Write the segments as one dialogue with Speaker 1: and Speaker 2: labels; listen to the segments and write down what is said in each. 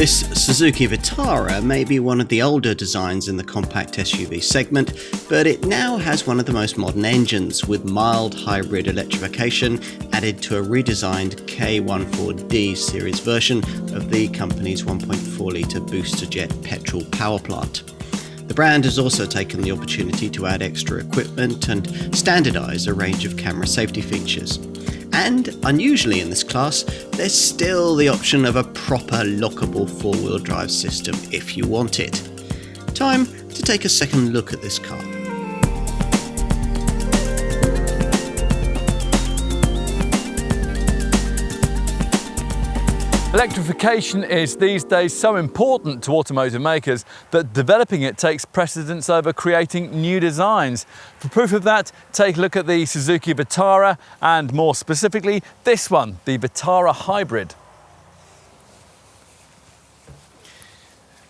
Speaker 1: This Suzuki Vitara may be one of the older designs in the compact SUV segment, but it now has one of the most modern engines, with mild hybrid electrification added to a redesigned K14D series version of the company's 1.4-litre booster jet petrol power plant. The brand has also taken the opportunity to add extra equipment and standardise a range of camera safety features. And, unusually in this class, there's still the option of a proper lockable four-wheel drive system if you want it. Time to take a second look at this car.
Speaker 2: Electrification is these days so important to automotive makers that developing it takes precedence over creating new designs. For proof of that, take a look at the Suzuki Vitara and more specifically this one, the Vitara Hybrid.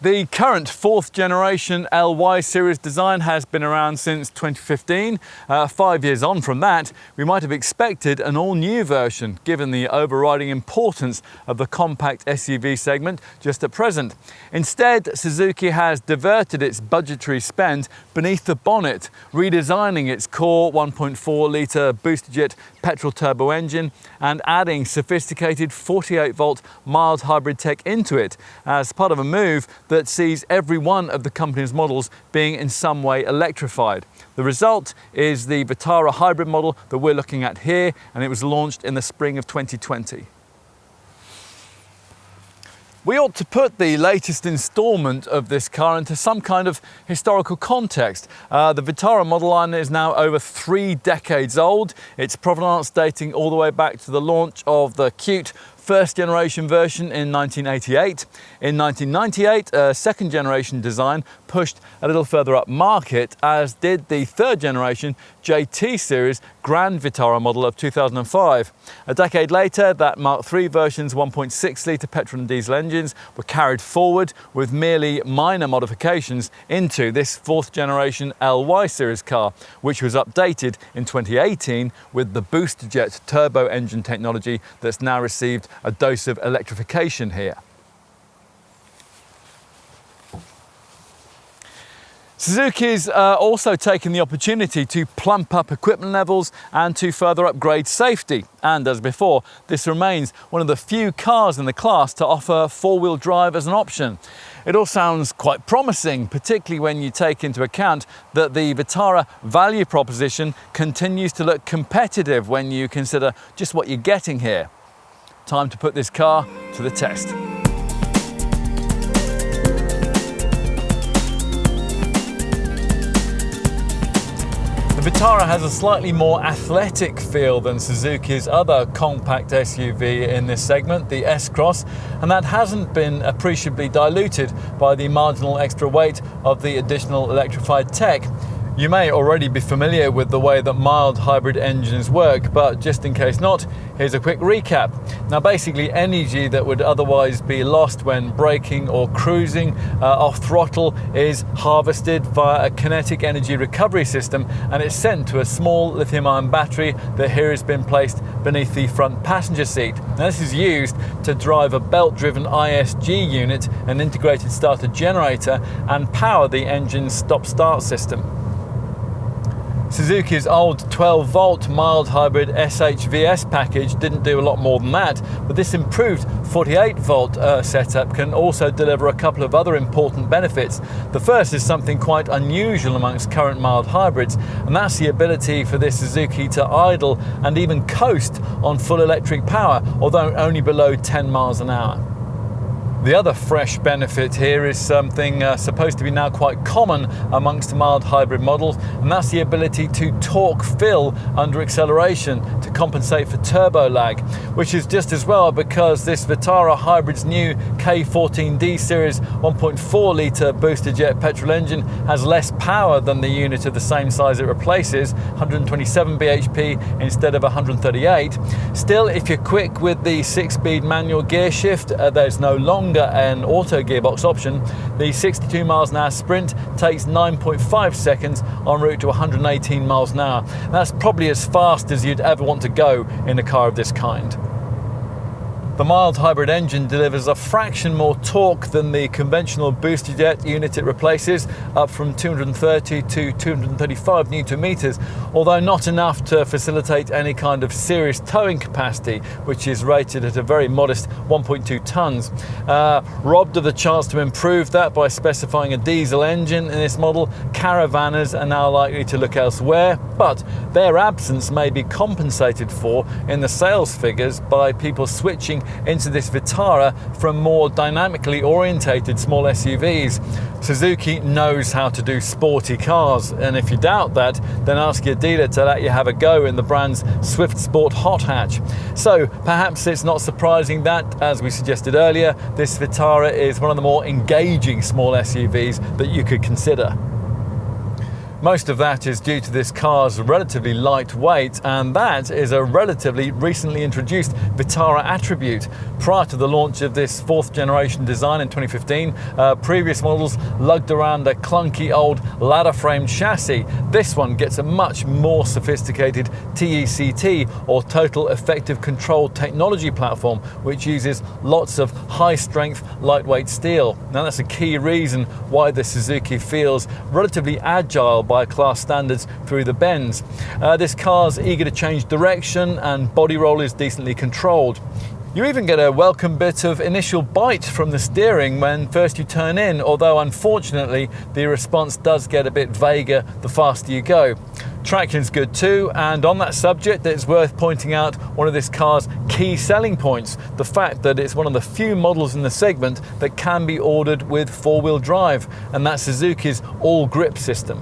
Speaker 2: The current fourth generation LY series design has been around since 2015. 5 years on from that, we might have expected an all-new version, given the overriding importance of the compact SUV segment just at present. Instead, Suzuki has diverted its budgetary spend beneath the bonnet, redesigning its core 1.4-litre booster jet petrol turbo engine and adding sophisticated 48-volt mild hybrid tech into it as part of a move that sees every one of the company's models being in some way electrified. The result is the Vitara hybrid model that we're looking at here, and it was launched in the spring of 2020. We ought to put the latest instalment of this car into some kind of historical context. The Vitara model line is now over 3 decades old. Its provenance dating all the way back to the launch of the cute first generation version in 1988. In 1998, a second generation design pushed a little further up market, as did the third generation JT series Grand Vitara model of 2005. A decade later, that Mark III version's 1.6-litre petrol and diesel engines were carried forward with merely minor modifications into this fourth generation LY series car, which was updated in 2018 with the booster jet turbo engine technology that's now received a dose of electrification here. Suzuki's also taken the opportunity to plump up equipment levels and to further upgrade safety. And as before, this remains one of the few cars in the class to offer four-wheel drive as an option. It all sounds quite promising, particularly when you take into account that the Vitara value proposition continues to look competitive when you consider just what you're getting here. Time to put this car to the test. The Vitara has a slightly more athletic feel than Suzuki's other compact SUV in this segment, the S-Cross, and that hasn't been appreciably diluted by the marginal extra weight of the additional electrified tech. You may already be familiar with the way that mild hybrid engines work, but just in case not, here's a quick recap. Now basically, energy that would otherwise be lost when braking or cruising off throttle is harvested via a kinetic energy recovery system, and it's sent to a small lithium-ion battery that here has been placed beneath the front passenger seat. Now this is used to drive a belt-driven ISG unit, an integrated starter generator, and power the engine's stop-start system. Suzuki's old 12-volt mild hybrid SHVS package didn't do a lot more than that, but this improved 48-volt setup can also deliver a couple of other important benefits. The first is something quite unusual amongst current mild hybrids, and that's the ability for this Suzuki to idle and even coast on full electric power, although only below 10 miles an hour. The other fresh benefit here is something supposed to be now quite common amongst mild hybrid models, and that's the ability to torque fill under acceleration to compensate for turbo lag, which is just as well because this Vitara Hybrid's new K14D series 1.4-litre booster jet petrol engine has less power than the unit of the same size it replaces, 127 bhp instead of 138. Still, if you're quick with the 6-speed manual gear shift, there's no longer an auto gearbox option. The 62 miles an hour sprint takes 9.5 seconds en route to 118 miles an hour. That's probably as fast as you'd ever want to go in a car of this kind. The mild hybrid engine delivers a fraction more torque than the conventional booster jet unit it replaces, up from 230 to 235 newton meters, although not enough to facilitate any kind of serious towing capacity, which is rated at a very modest 1.2 tons. Robbed of the chance to improve that by specifying a diesel engine in this model, caravanners are now likely to look elsewhere, but their absence may be compensated for in the sales figures by people switching into this Vitara from more dynamically orientated small SUVs. Suzuki knows how to do sporty cars, and if you doubt that, then ask your dealer to let you have a go in the brand's Swift Sport hot hatch. So perhaps it's not surprising that, as we suggested earlier, this Vitara is one of the more engaging small SUVs that you could consider. Most of that is due to this car's relatively light weight, and that is a relatively recently introduced Vitara attribute. Prior to the launch of this fourth generation design in 2015, previous models lugged around a clunky old ladder frame chassis. This one gets a much more sophisticated TECT, or Total Effective Control technology platform, which uses lots of high strength lightweight steel. Now that's a key reason why the Suzuki feels relatively agile by class standards through the bends. This car's eager to change direction, and body roll is decently controlled. You even get a welcome bit of initial bite from the steering when first you turn in, although unfortunately the response does get a bit vaguer the faster you go. Traction's good too, and on that subject it's worth pointing out one of this car's key selling points, the fact that it's one of the few models in the segment that can be ordered with four-wheel drive, and that's Suzuki's all-grip system.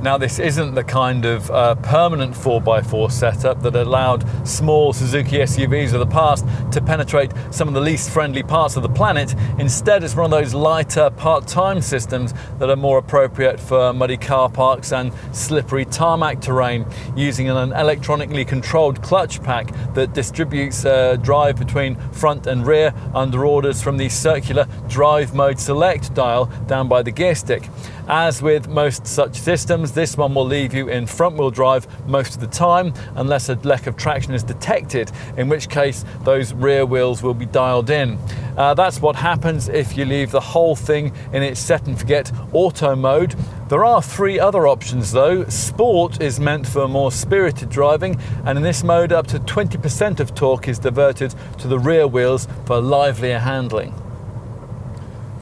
Speaker 2: Now, this isn't the kind of permanent 4x4 setup that allowed small Suzuki SUVs of the past to penetrate some of the least friendly parts of the planet. Instead, it's one of those lighter part-time systems that are more appropriate for muddy car parks and slippery tarmac terrain, using an electronically controlled clutch pack that distributes drive between front and rear under orders from the circular drive mode select dial down by the gear stick. As with most such systems, this one will leave you in front-wheel drive most of the time, unless a lack of traction is detected, in which case those rear wheels will be dialed in. That's what happens if you leave the whole thing in its set-and-forget auto mode. There are three other options though. Sport is meant for more spirited driving, and in this mode up to 20% of torque is diverted to the rear wheels for livelier handling.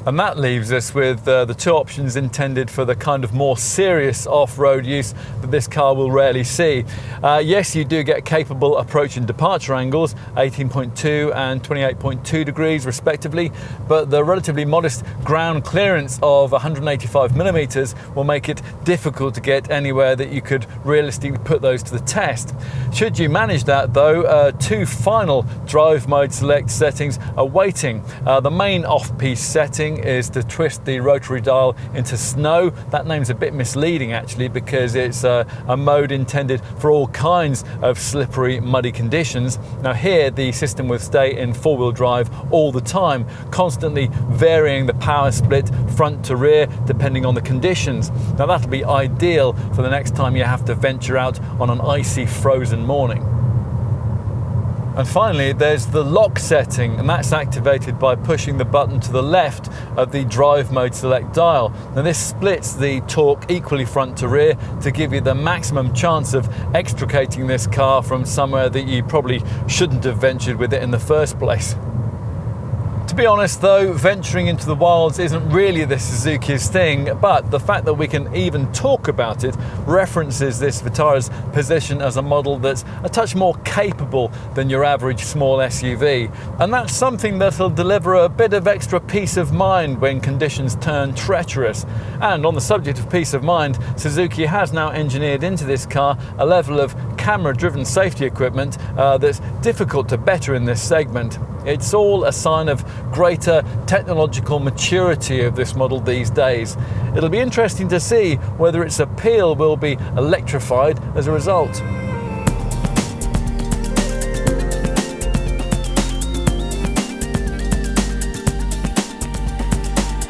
Speaker 2: And that leaves us with the two options intended for the kind of more serious off-road use that this car will rarely see. Yes, you do get capable approach and departure angles, 18.2 and 28.2 degrees respectively, but the relatively modest ground clearance of 185 millimeters will make it difficult to get anywhere that you could realistically put those to the test. Should you manage that though, two final drive mode select settings are waiting. The main off-piste setting is to twist the rotary dial into snow. That name's a bit misleading actually, because it's a mode intended for all kinds of slippery, muddy conditions. Now here the system will stay in four-wheel drive all the time, constantly varying the power split front to rear depending on the conditions. Now that'll be ideal for the next time you have to venture out on an icy, frozen morning. And finally, there's the lock setting, and that's activated by pushing the button to the left of the drive mode select dial. Now this splits the torque equally front to rear to give you the maximum chance of extricating this car from somewhere that you probably shouldn't have ventured with it in the first place. To be honest though, venturing into the wilds isn't really the Suzuki's thing, but the fact that we can even talk about it references this Vitara's position as a model that's a touch more capable than your average small SUV. And that's something that'll deliver a bit of extra peace of mind when conditions turn treacherous. And on the subject of peace of mind, Suzuki has now engineered into this car a level of camera-driven safety equipment that's difficult to better in this segment. It's all a sign of greater technological maturity of this model these days. It'll be interesting to see whether its appeal will be electrified as a result.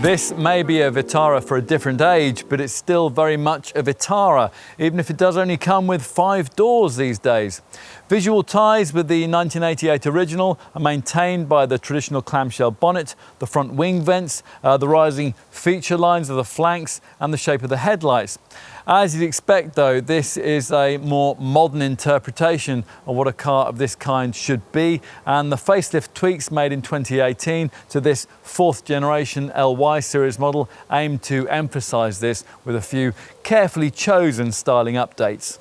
Speaker 2: This may be a Vitara for a different age, but it's still very much a Vitara, even if it does only come with 5 doors these days. Visual ties with the 1988 original are maintained by the traditional clamshell bonnet, the front wing vents, the rising feature lines of the flanks and the shape of the headlights. As you'd expect though, this is a more modern interpretation of what a car of this kind should be, and the facelift tweaks made in 2018 to this 4th generation LY series model aim to emphasise this with a few carefully chosen styling updates.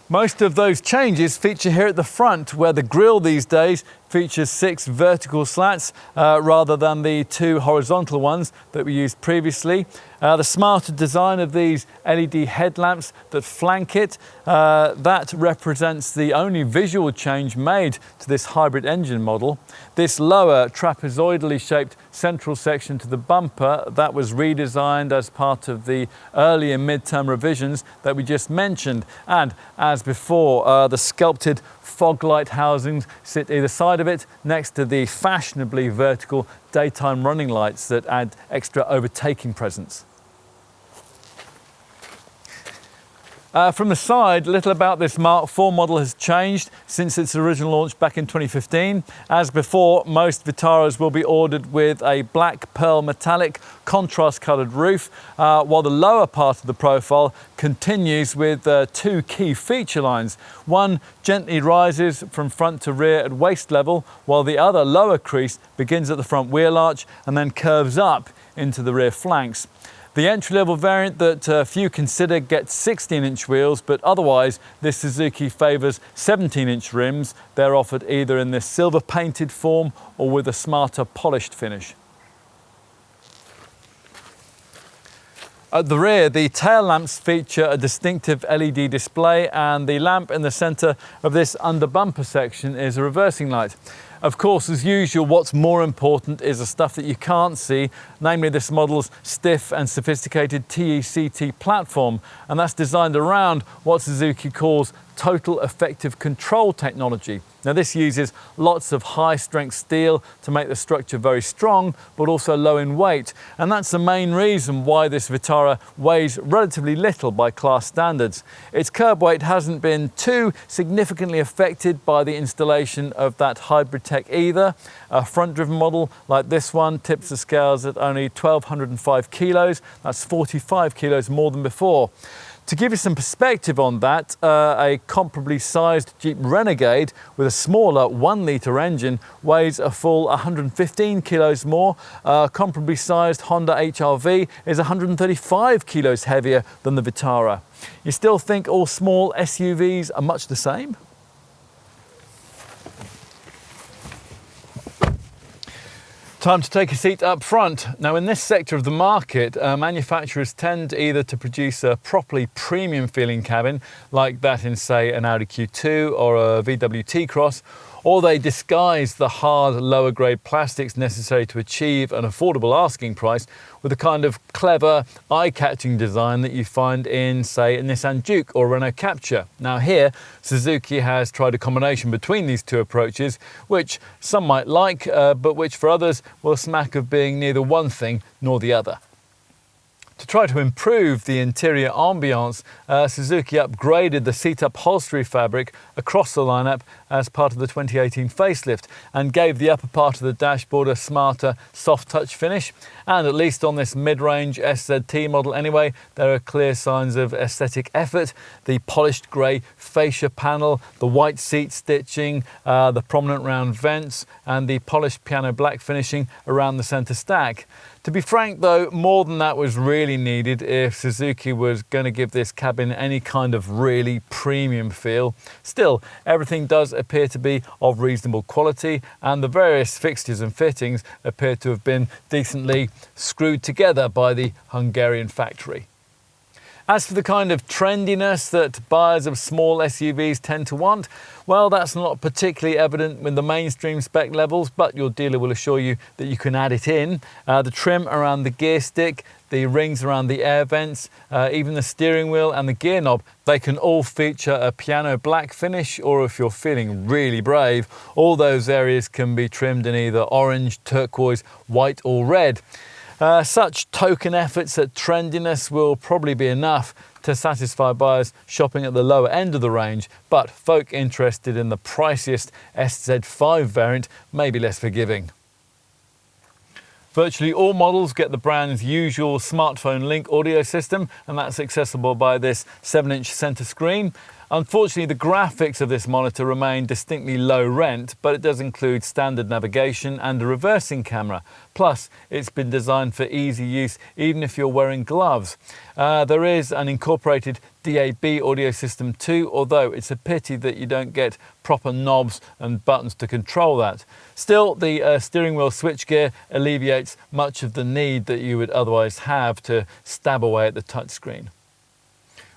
Speaker 2: Most of those changes feature here at the front, where the grille these days features 6 vertical slats rather than the 2 horizontal ones that we used previously. The smarter design of these LED headlamps that flank it, that represents the only visual change made to this hybrid engine model. This lower trapezoidally shaped central section to the bumper, that was redesigned as part of the earlier mid-term revisions that we just mentioned. And as before, the sculpted fog light housings sit either side of it, next to the fashionably vertical daytime running lights that add extra overtaking presence. From the side, little about this Mark IV model has changed since its original launch back in 2015. As before, most Vitaras will be ordered with a black pearl metallic contrast coloured roof, while the lower part of the profile continues with 2 key feature lines. One gently rises from front to rear at waist level, while the other lower crease begins at the front wheel arch and then curves up into the rear flanks. The entry-level variant that few consider gets 16-inch wheels, but otherwise this Suzuki favours 17-inch rims. They're offered either in this silver-painted form or with a smarter polished finish. At the rear, the tail lamps feature a distinctive LED display, and the lamp in the centre of this under-bumper section is a reversing light. Of course, as usual, what's more important is the stuff that you can't see, namely this model's stiff and sophisticated TECT platform, and that's designed around what Suzuki calls total effective control technology. Now this uses lots of high-strength steel to make the structure very strong, but also low in weight, and that's the main reason why this Vitara weighs relatively little by class standards. Its curb weight hasn't been too significantly affected by the installation of that hybrid tech either. A front-driven model like this one tips the scales at only 1,205 kilos. That's 45 kilos more than before. To give you some perspective on that, a comparably sized Jeep Renegade with a smaller 1-litre engine weighs a full 115 kilos more. A comparably sized Honda HR-V is 135 kilos heavier than the Vitara. You still think all small SUVs are much the same? Time to take a seat up front. Now in this sector of the market, manufacturers tend either to produce a properly premium feeling cabin, like that in say an Audi Q2 or a VW T-Cross, or they disguise the hard lower grade plastics necessary to achieve an affordable asking price with a kind of clever eye-catching design that you find in say a Nissan Juke or Renault Captur. Now here, Suzuki has tried a combination between these two approaches, which some might like, but which for others will smack of being neither one thing nor the other. To try to improve the interior ambience, Suzuki upgraded the seat upholstery fabric across the lineup as part of the 2018 facelift and gave the upper part of the dashboard a smarter soft touch finish. And at least on this mid-range SZT model anyway, there are clear signs of aesthetic effort. The polished grey fascia panel, the white seat stitching, the prominent round vents and the polished piano black finishing around the centre stack. To be frank though, more than that was really needed if Suzuki was going to give this cabin any kind of really premium feel. Still, everything does appear to be of reasonable quality, and the various fixtures and fittings appear to have been decently screwed together by the Hungarian factory. As for the kind of trendiness that buyers of small SUVs tend to want, well, that's not particularly evident with the mainstream spec levels, but your dealer will assure you that you can add it in. The trim around the gear stick, the rings around the air vents, even the steering wheel and the gear knob, they can all feature a piano black finish, or if you're feeling really brave, all those areas can be trimmed in either orange, turquoise, white or red. Such token efforts at trendiness will probably be enough to satisfy buyers shopping at the lower end of the range, but folk interested in the priciest SZ5 variant may be less forgiving. Virtually all models get the brand's usual smartphone link audio system, and that's accessible by this 7-inch centre screen. Unfortunately, the graphics of this monitor remain distinctly low rent, but it does include standard navigation and a reversing camera. Plus, it's been designed for easy use even if you're wearing gloves. There is an incorporated DAB audio system too, although it's a pity that you don't get proper knobs and buttons to control that. Still, the steering wheel switchgear alleviates much of the need that you would otherwise have to stab away at the touchscreen.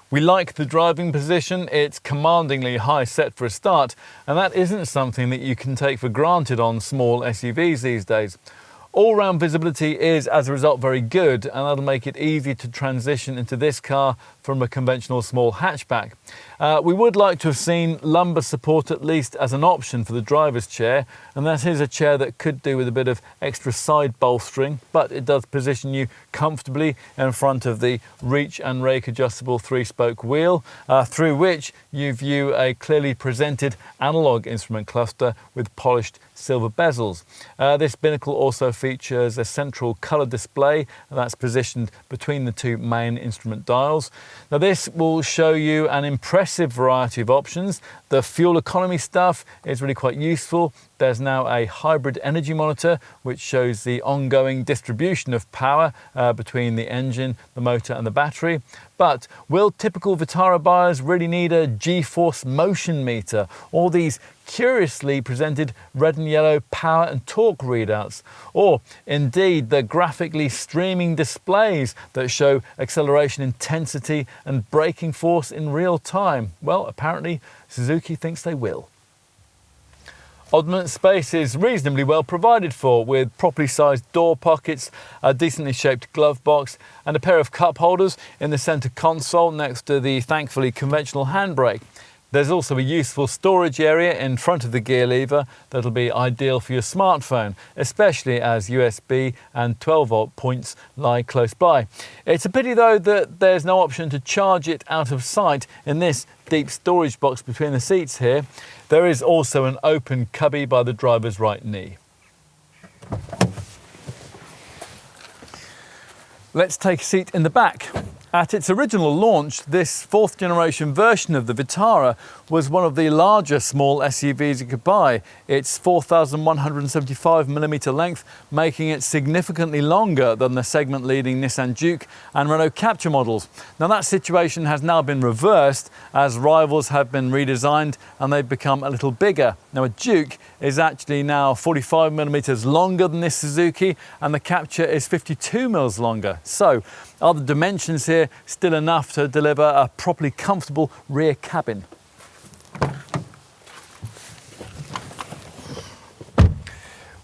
Speaker 2: We like the driving position. It's commandingly high set for a start, and that isn't something that you can take for granted on small SUVs these days. All-round visibility is, as a result, very good, and that'll make it easy to transition into this car from a conventional small hatchback. We would like to have seen lumbar support at least as an option for the driver's chair, and that is a chair that could do with a bit of extra side bolstering, but it does position you comfortably in front of the reach and rake adjustable 3-spoke wheel, through which you view a clearly presented analog instrument cluster with polished silver bezels. This binnacle also features a central colour display that's positioned between the two main instrument dials. Now this will show you an impressive variety of options. The fuel economy stuff is really quite useful. There's now a hybrid energy monitor which shows the ongoing distribution of power between the engine, the motor and the battery. But will typical Vitara buyers really need a G-force motion meter, or these curiously presented red and yellow power and torque readouts, or indeed the graphically streaming displays that show acceleration intensity and braking force in real time? Well, apparently Suzuki thinks they will. Oddment space is reasonably well provided for, with properly sized door pockets, a decently shaped glove box and a pair of cup holders in the centre console next to the thankfully conventional handbrake. There's also a useful storage area in front of the gear lever that'll be ideal for your smartphone, especially as USB and 12-volt points lie close by. It's a pity though that there's no option to charge it out of sight in this deep storage box between the seats here. There is also an open cubby by the driver's right knee. Let's take a seat in the back. At its original launch, this 4th generation version of the Vitara was one of the larger small SUVs you could buy. It's 4,175mm length, making it significantly longer than the segment-leading Nissan Juke and Renault Captur models. Now that situation has now been reversed as rivals have been redesigned and they've become a little bigger. Now a Juke is actually now 45mm longer than this Suzuki, and the Captur is 52mm longer. So are the dimensions here still enough to deliver a properly comfortable rear cabin?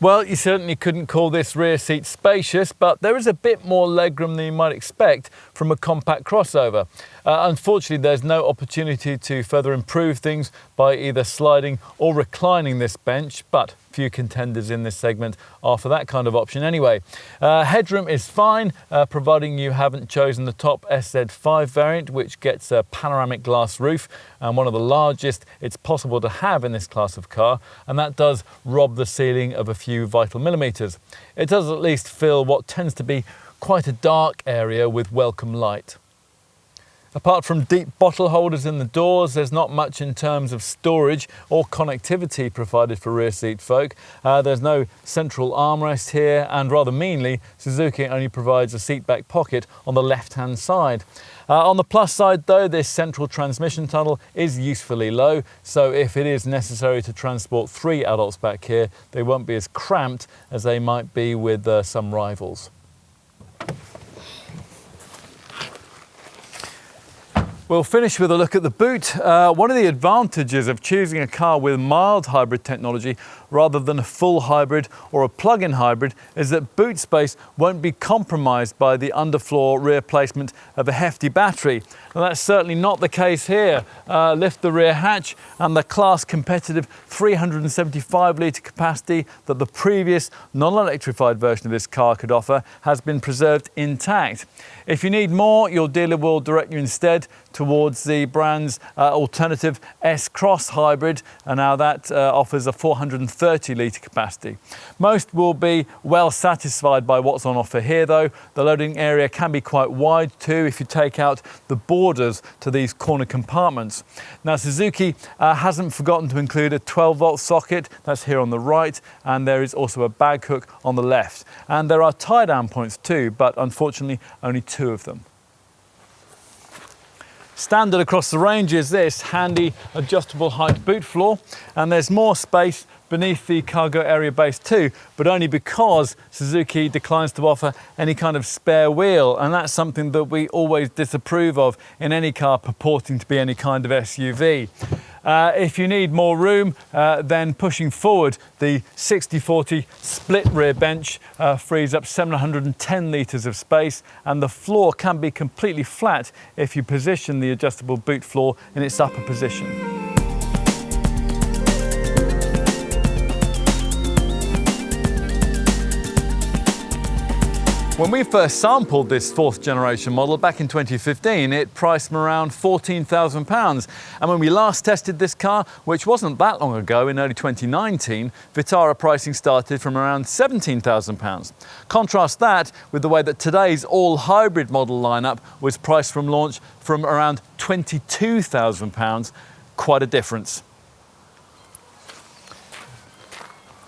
Speaker 2: Well, you certainly couldn't call this rear seat spacious, but there is a bit more legroom than you might expect from a compact crossover. Unfortunately, there's no opportunity to further improve things by either sliding or reclining this bench, but few contenders in this segment are for that kind of option anyway. Headroom is fine, providing you haven't chosen the top SZ5 variant, which gets a panoramic glass roof and one of the largest it's possible to have in this class of car, and that does rob the ceiling of a few vital millimetres. It does at least fill what tends to be quite a dark area with welcome light. Apart from deep bottle holders in the doors, there's not much in terms of storage or connectivity provided for rear seat folk. There's no central armrest here, and rather meanly, Suzuki only provides a seat back pocket on the left-hand side. On the plus side though, this central transmission tunnel is usefully low, so if it is necessary to transport 3 adults back here, they won't be as cramped as they might be with some rivals. We'll finish with a look at the boot. One of the advantages of choosing a car with mild hybrid technology rather than a full hybrid or a plug-in hybrid is that boot space won't be compromised by the underfloor rear placement of a hefty battery. Now, that's certainly not the case here. Lift the rear hatch and the class competitive 375 litre capacity that the previous non-electrified version of this car could offer has been preserved intact. If you need more, your dealer will direct you instead towards the brand's alternative S-Cross hybrid, and now that offers a 430 litre capacity. Most will be well satisfied by what's on offer here though. The loading area can be quite wide too if you take out the borders to these corner compartments. Now Suzuki hasn't forgotten to include a 12-volt socket, that's here on the right, and there is also a bag hook on the left. And there are tie-down points too, but unfortunately only 2 of them. Standard across the range is this handy adjustable height boot floor, and there's more space beneath the cargo area base too, but only because Suzuki declines to offer any kind of spare wheel, and that's something that we always disapprove of in any car purporting to be any kind of SUV. If you need more room, then pushing forward, the 60/40 split rear bench frees up 710 litres of space, and the floor can be completely flat if you position the adjustable boot floor in its upper position. When we first sampled this 4th generation model back in 2015, it priced from around £14,000. And when we last tested this car, which wasn't that long ago, in early 2019, Vitara pricing started from around £17,000. Contrast that with the way that today's all-hybrid model lineup was priced from launch from around £22,000. Quite a difference.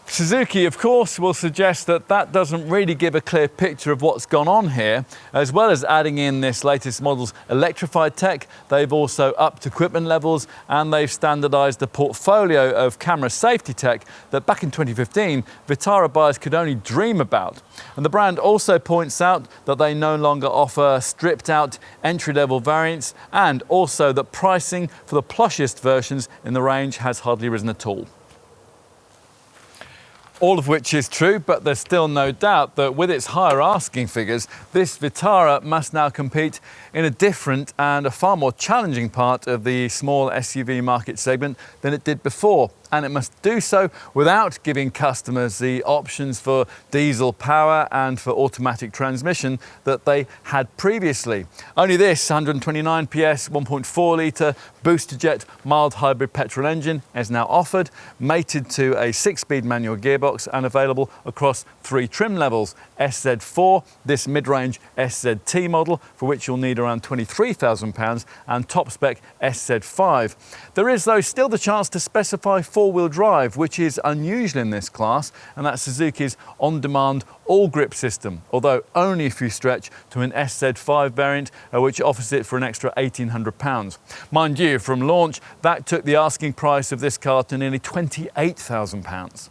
Speaker 2: Suzuki, of course, will suggest that that doesn't really give a clear picture of what's gone on here. As well as adding in this latest model's electrified tech, they've also upped equipment levels, and they've standardized a portfolio of camera safety tech that back in 2015, Vitara buyers could only dream about. And the brand also points out that they no longer offer stripped out entry-level variants, and also that pricing for the plushest versions in the range has hardly risen at all. All of which is true, but there's still no doubt that with its higher asking figures, this Vitara must now compete in a different and a far more challenging part of the small SUV market segment than it did before. And it must do so without giving customers the options for diesel power and for automatic transmission that they had previously. Only this 129 PS, 1.4 litre booster jet mild hybrid petrol engine is now offered, mated to a 6-speed manual gearbox and available across 3 trim levels. SZ4, this mid-range SZT model, for which you'll need around £23,000, and top spec SZ5. There is though still the chance to specify 4-wheel drive, which is unusual in this class, and that's Suzuki's on-demand all-grip system, although only if you stretch to an SZ5 variant, which offers it for an extra £1,800. Mind you, from launch, that took the asking price of this car to nearly £28,000.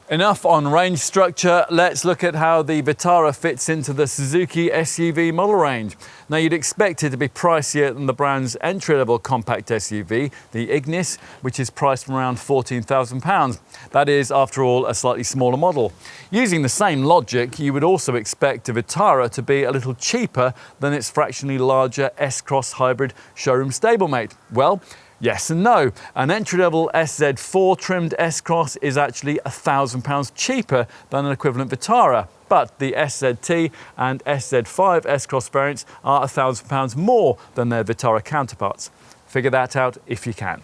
Speaker 2: Enough on range structure, let's look at how the Vitara fits into the Suzuki SUV model range. Now you'd expect it to be pricier than the brand's entry-level compact SUV, the Ignis, which is priced from around £14,000. That is, after all, a slightly smaller model. Using the same logic, you would also expect a Vitara to be a little cheaper than its fractionally larger S-Cross hybrid showroom stablemate. Well, yes and no. An entry-level SZ4 trimmed S-Cross is actually £1,000 cheaper than an equivalent Vitara, but the SZT and SZ5 S-Cross variants are £1,000 more than their Vitara counterparts. Figure that out if you can.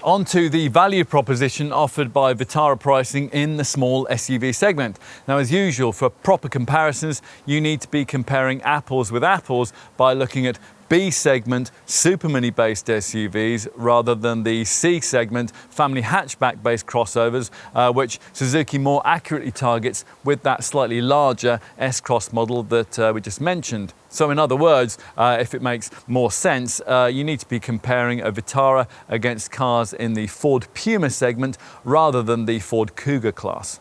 Speaker 2: On to the value proposition offered by Vitara pricing in the small SUV segment. Now, as usual, for proper comparisons, you need to be comparing apples with apples by looking at B-segment super mini-based SUVs rather than the C-segment family hatchback-based crossovers, which Suzuki more accurately targets with that slightly larger S-Cross model that we just mentioned. So in other words, if it makes more sense, you need to be comparing a Vitara against cars in the Ford Puma segment rather than the Ford Kuga class.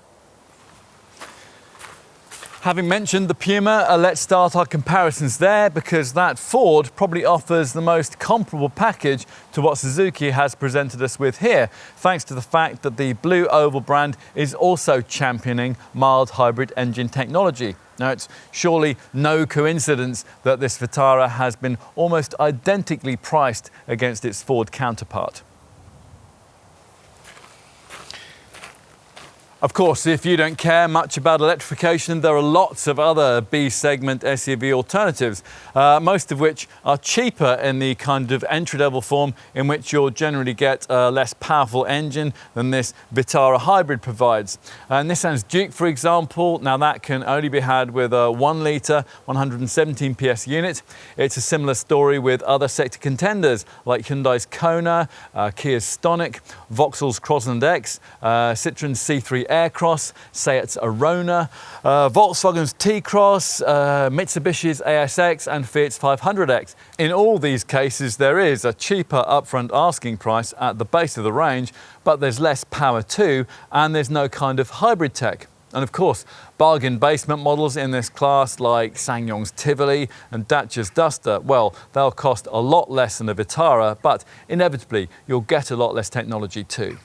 Speaker 2: Having mentioned the Puma, let's start our comparisons there, because that Ford probably offers the most comparable package to what Suzuki has presented us with here, thanks to the fact that the Blue Oval brand is also championing mild hybrid engine technology. Now, it's surely no coincidence that this Vitara has been almost identically priced against its Ford counterpart. Of course, if you don't care much about electrification, there are lots of other B-segment SUV alternatives, most of which are cheaper in the kind of entry-level form in which you'll generally get a less powerful engine than this Vitara hybrid provides. Nissan's Juke, for example, now that can only be had with a 1-litre, 117 PS unit. It's a similar story with other sector contenders like Hyundai's Kona, Kia's Stonic, Vauxhall's Crossland X, Citroen's C3 Aircross, Seat's Arona, Volkswagen's T-Cross, Mitsubishi's ASX and Fiat's 500X. In all these cases, there is a cheaper upfront asking price at the base of the range, but there's less power too, and there's no kind of hybrid tech. And of course, bargain basement models in this class like SsangYong's Tivoli and Dacia's Duster, well, they'll cost a lot less than a Vitara, but inevitably you'll get a lot less technology too.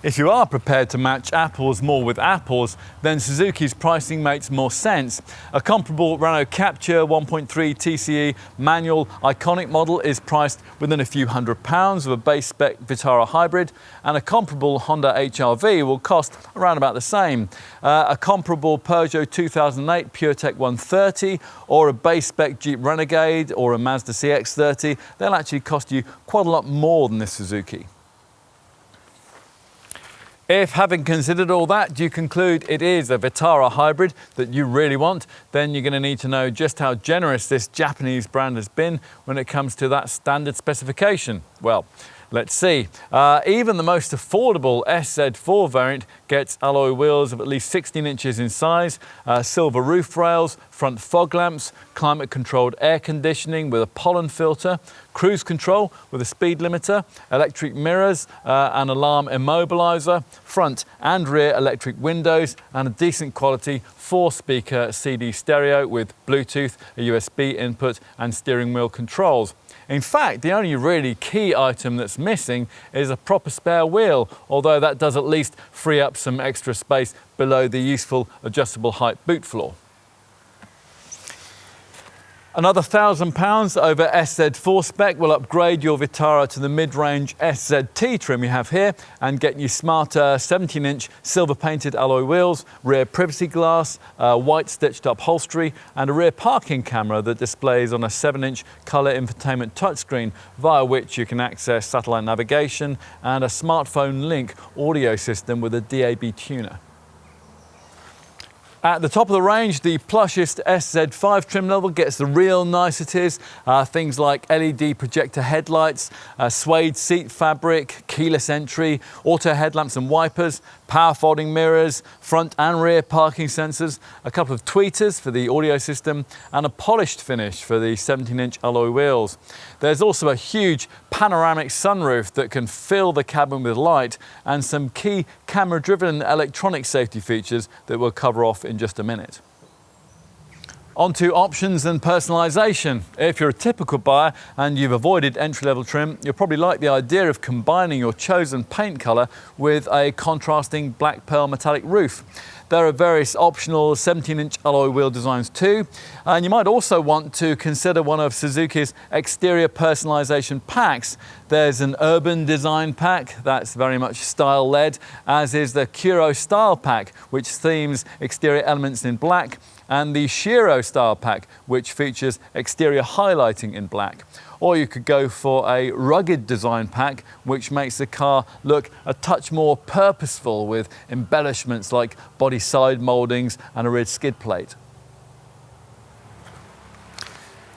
Speaker 2: If you are prepared to match apples more with apples, then Suzuki's pricing makes more sense. A comparable Renault Captur 1.3 TCE manual iconic model is priced within a few £100s of a base spec Vitara hybrid, and a comparable Honda HR-V will cost around about the same. A comparable Peugeot 2008 PureTech 130 or a base spec Jeep Renegade or a Mazda CX-30, they'll actually cost you quite a lot more than this Suzuki. If, having considered all that, you conclude it is a Vitara hybrid that you really want, then you're going to need to know just how generous this Japanese brand has been when it comes to that standard specification. Well, let's see. Even the most affordable SZ4 variant gets alloy wheels of at least 16 inches in size, silver roof rails, front fog lamps, climate-controlled air conditioning with a pollen filter, cruise control with a speed limiter, electric mirrors, an alarm immobilizer, front and rear electric windows, and a decent quality 4-speaker CD stereo with Bluetooth, a USB input, and steering wheel controls. In fact, the only really key item that's missing is a proper spare wheel, although that does at least free up some extra space below the useful adjustable height boot floor. Another £1,000 over SZ4 spec will upgrade your Vitara to the mid-range SZT trim you have here and get you smarter 17-inch silver-painted alloy wheels, rear privacy glass, white stitched-up upholstery, and a rear parking camera that displays on a 7-inch colour infotainment touchscreen via which you can access satellite navigation and a smartphone link audio system with a DAB tuner. At the top of the range, the plushest SZ5 trim level gets the real niceties, things like LED projector headlights, suede seat fabric, keyless entry, auto headlamps and wipers, power folding mirrors, front and rear parking sensors, a couple of tweeters for the audio system, and a polished finish for the 17-inch alloy wheels. There's also a huge panoramic sunroof that can fill the cabin with light, and some key camera-driven electronic safety features that we'll cover off in just a minute. On to options and personalisation. If you're a typical buyer and you've avoided entry-level trim, you'll probably like the idea of combining your chosen paint colour with a contrasting black pearl metallic roof. There are various optional 17-inch alloy wheel designs too, and you might also want to consider one of Suzuki's exterior personalisation packs. There's an urban design pack that's very much style-led, as is the Kuro style pack, which themes exterior elements in black, and the Shiro style pack, which features exterior highlighting in black. Or you could go for a rugged design pack, which makes the car look a touch more purposeful with embellishments like body side mouldings and a rear skid plate.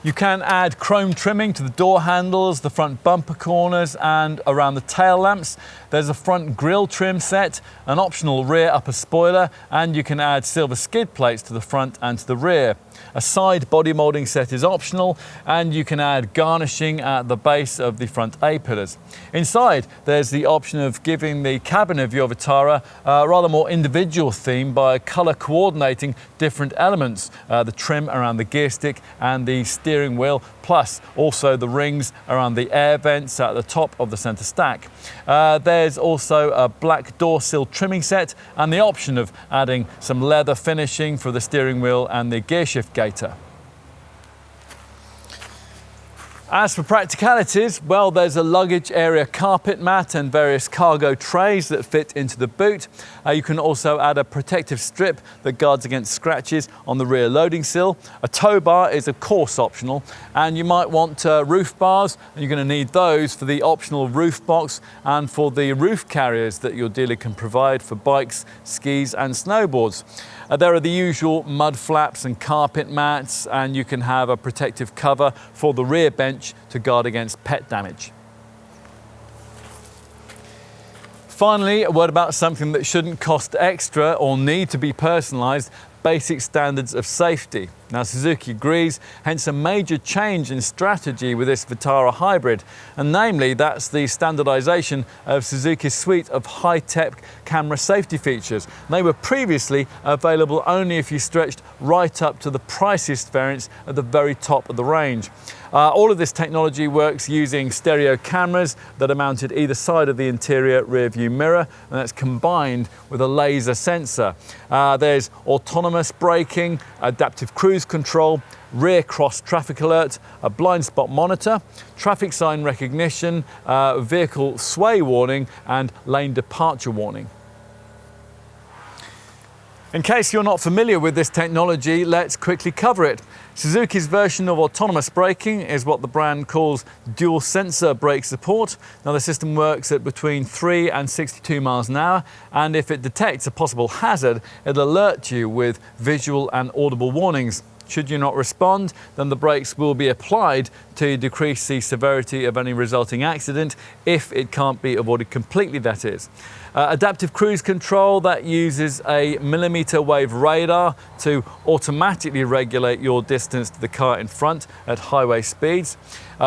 Speaker 2: You can add chrome trimming to the door handles, the front bumper corners and around the tail lamps. There's a front grille trim set, an optional rear upper spoiler, and you can add silver skid plates to the front and to the rear. A side body moulding set is optional, and you can add garnishing at the base of the front A-pillars. Inside, there's the option of giving the cabin of your Vitara a rather more individual theme by colour coordinating different elements, the trim around the gear stick and the steering wheel, plus also the rings around the air vents at the top of the centre stack. There's also a black door sill trimming set and the option of adding some leather finishing for the steering wheel and the gear shift gaiter. As for practicalities, well, there's a luggage area carpet mat and various cargo trays that fit into the boot. You can also add a protective strip that guards against scratches on the rear loading sill. A tow bar is of course optional, and you might want roof bars, and you're going to need those for the optional roof box and for the roof carriers that your dealer can provide for bikes, skis and snowboards. There are the usual mud flaps and carpet mats, and you can have a protective cover for the rear bench to guard against pet damage. Finally, a word about something that shouldn't cost extra or need to be personalised: basic standards of safety. Now, Suzuki agrees, hence a major change in strategy with this Vitara hybrid, and namely that's the standardisation of Suzuki's suite of high-tech camera safety features. They were previously available only if you stretched right up to the priciest variants at the very top of the range. All of this technology works using stereo cameras that are mounted either side of the interior rear view mirror, and that's combined with a laser sensor. There's autonomous braking, adaptive cruise control, rear cross traffic alert, a blind spot monitor, traffic sign recognition, vehicle sway warning and lane departure warning. In case you're not familiar with this technology, let's quickly cover it. Suzuki's version of autonomous braking is what the brand calls dual sensor brake support. Now, the system works at between 3 and 62 miles an hour, and if it detects a possible hazard, it'll alert you with visual and audible warnings. Should you not respond, then the brakes will be applied to decrease the severity of any resulting accident, if it can't be avoided completely, that is. Adaptive cruise control, that uses a millimeter wave radar to automatically regulate your distance to the car in front at highway speeds.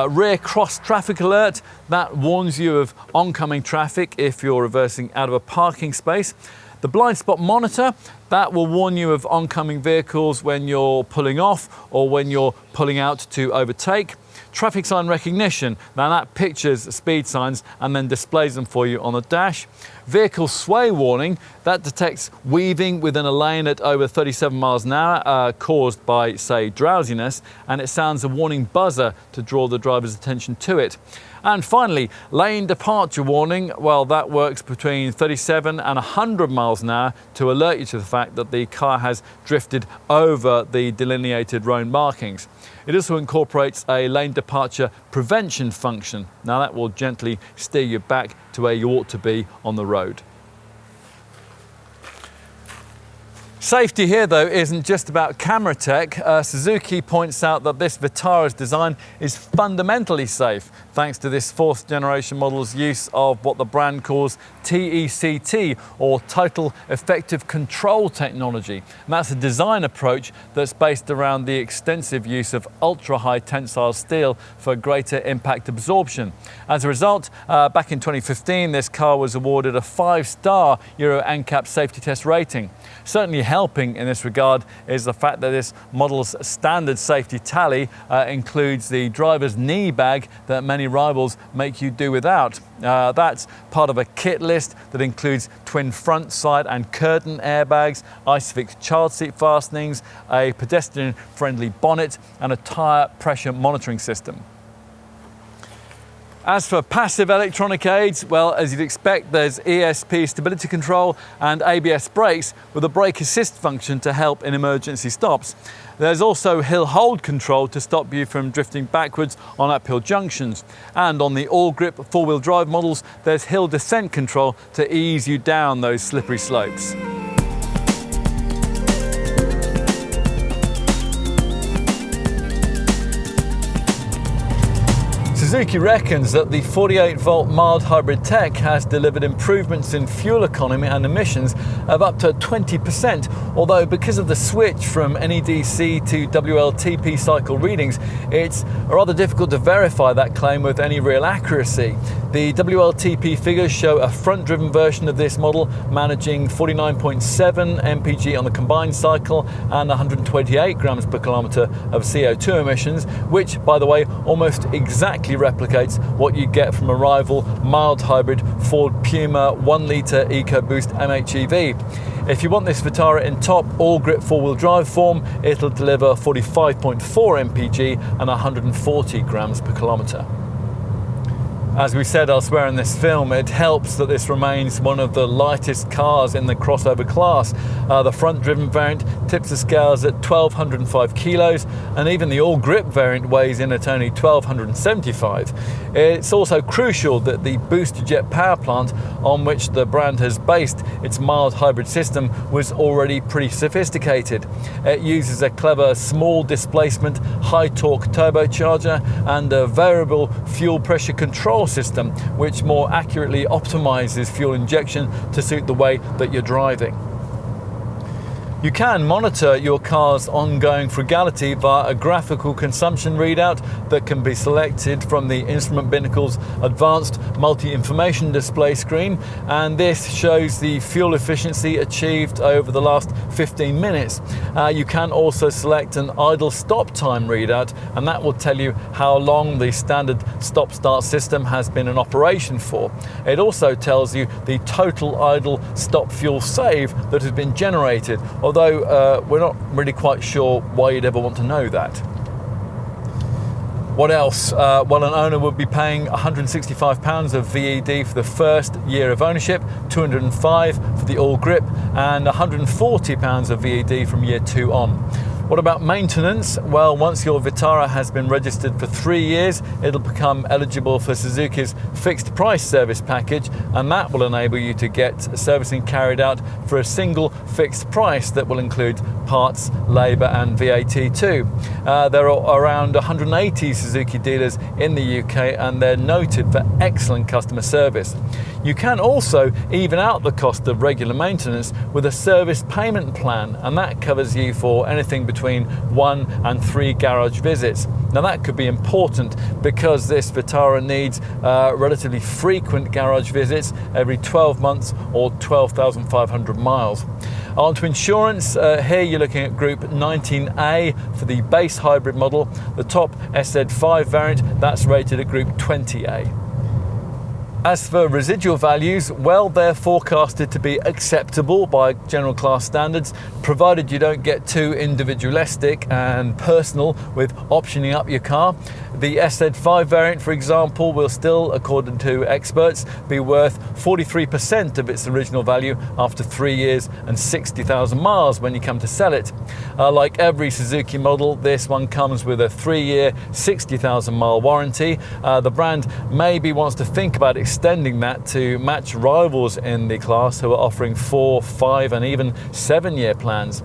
Speaker 2: Rear cross traffic alert, that warns you of oncoming traffic if you're reversing out of a parking space. The blind spot monitor, that will warn you of oncoming vehicles when you're pulling off or when you're pulling out to overtake. Traffic sign recognition, now that pictures speed signs and then displays them for you on the dash. Vehicle sway warning, that detects weaving within a lane at over 37 miles an hour caused by, say, drowsiness, and it sounds a warning buzzer to draw the driver's attention to it. And finally, lane departure warning, well, that works between 37 and 100 miles an hour to alert you to the fact that the car has drifted over the delineated road markings. It also incorporates a lane departure prevention function. Now, that will gently steer you back to where you ought to be on the road. Safety here, though, isn't just about camera tech. Suzuki points out that this Vitara's design is fundamentally safe, thanks to this fourth generation model's use of what the brand calls TECT, or Total Effective Control technology. And that's a design approach that's based around the extensive use of ultra-high tensile steel for greater impact absorption. As a result, back in 2015, this car was awarded a 5-star Euro NCAP safety test rating. Certainly helping in this regard is the fact that this model's standard safety tally includes the driver's knee bag that many rivals make you do without. That's part of a kit list that includes twin front, side and curtain airbags, ISOFIX child seat fastenings, a pedestrian-friendly bonnet and a tyre pressure monitoring system. As for passive electronic aids, well, as you'd expect, there's ESP stability control and ABS brakes with a brake assist function to help in emergency stops. There's also hill hold control to stop you from drifting backwards on uphill junctions. And on the all-grip four-wheel drive models, there's hill descent control to ease you down those slippery slopes. Suzuki reckons that the 48-volt mild hybrid tech has delivered improvements in fuel economy and emissions of up to 20%, although because of the switch from NEDC to WLTP cycle readings, it's rather difficult to verify that claim with any real accuracy. The WLTP figures show a front-driven version of this model managing 49.7 mpg on the combined cycle and 128 grams per kilometre of CO2 emissions, which, by the way, almost exactly replicates what you get from a rival mild hybrid Ford Puma 1-litre EcoBoost MHEV. If you want this Vitara in top all-grip four-wheel drive form, it'll deliver 45.4 mpg and 140 grams per kilometre. As we said elsewhere in this film, it helps that this remains one of the lightest cars in the crossover class. The front-driven variant tips the scales at 1,205 kilos, and even the all-grip variant weighs in at only 1,275. It's also crucial that the booster jet power plant on which the brand has based its mild hybrid system was already pretty sophisticated. It uses a clever small displacement, high-torque turbocharger and a variable fuel pressure control system, which more accurately optimizes fuel injection to suit the way that you're driving. You can monitor your car's ongoing frugality via a graphical consumption readout that can be selected from the Instrument Binnacle's advanced multi-information display screen, and this shows the fuel efficiency achieved over the last 15 minutes. You can also select an idle stop time readout, and that will tell you how long the standard stop-start system has been in operation for. It also tells you the total idle stop fuel save that has been generated, although we're not really quite sure why you'd ever want to know that. What else? Well, an owner would be paying £165 of VED for the first year of ownership, £205 for the all-grip, and £140 of VED from year 2 on. What about maintenance? Well, once your Vitara has been registered for 3 years, it'll become eligible for Suzuki's fixed price service package, and that will enable you to get servicing carried out for a single fixed price that will include parts, labour and VAT too. There are around 180 Suzuki dealers in the UK, and they're noted for excellent customer service. You can also even out the cost of regular maintenance with a service payment plan, and that covers you for anything between 1 and 3 garage visits. Now that could be important because this Vitara needs relatively frequent garage visits every 12 months or 12,500 miles. On to insurance, here you're looking at Group 19A for the base hybrid model. The top SZ5 variant, that's rated at Group 20A. As for residual values, well, they're forecasted to be acceptable by general class standards, provided you don't get too individualistic and personal with optioning up your car. The SZ5 variant, for example, will still, according to experts, be worth 43% of its original value after 3 years and 60,000 miles when you come to sell it. Like every Suzuki model, this one comes with a 3-year, 60,000 mile warranty. The brand maybe wants to think about extending that to match rivals in the class who are offering 4, 5 and even 7-year plans.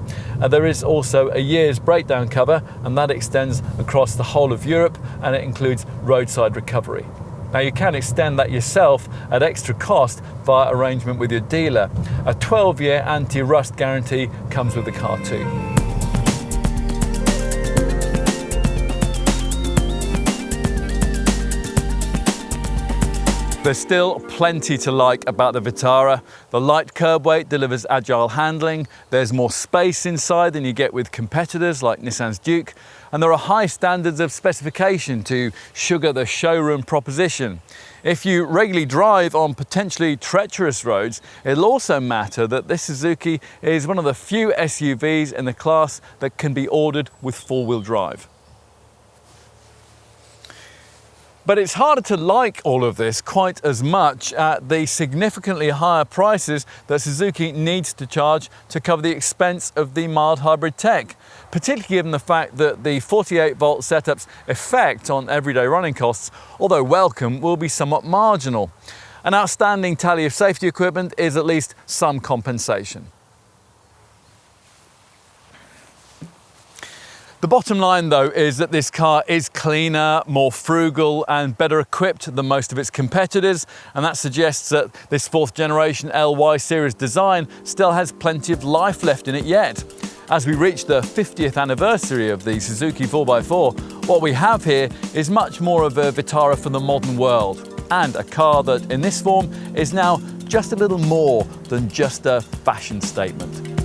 Speaker 2: There is also a year's breakdown cover, and that extends across the whole of Europe, and it includes roadside recovery. Now you can extend that yourself at extra cost via arrangement with your dealer. A 12-year anti-rust guarantee comes with the car too. There's still plenty to like about the Vitara. The light curb weight delivers agile handling, there's more space inside than you get with competitors like Nissan's Duke, and there are high standards of specification to sugar the showroom proposition. If you regularly drive on potentially treacherous roads, it'll also matter that this Suzuki is one of the few SUVs in the class that can be ordered with four-wheel drive. But it's harder to like all of this quite as much at the significantly higher prices that Suzuki needs to charge to cover the expense of the mild hybrid tech, particularly given the fact that the 48-volt setup's effect on everyday running costs, although welcome, will be somewhat marginal. An outstanding tally of safety equipment is at least some compensation. The bottom line though is that this car is cleaner, more frugal and better equipped than most of its competitors, and that suggests that this 4th generation LY series design still has plenty of life left in it yet. As we reach the 50th anniversary of the Suzuki 4x4, what we have here is much more of a Vitara for the modern world, and a car that in this form is now just a little more than just a fashion statement.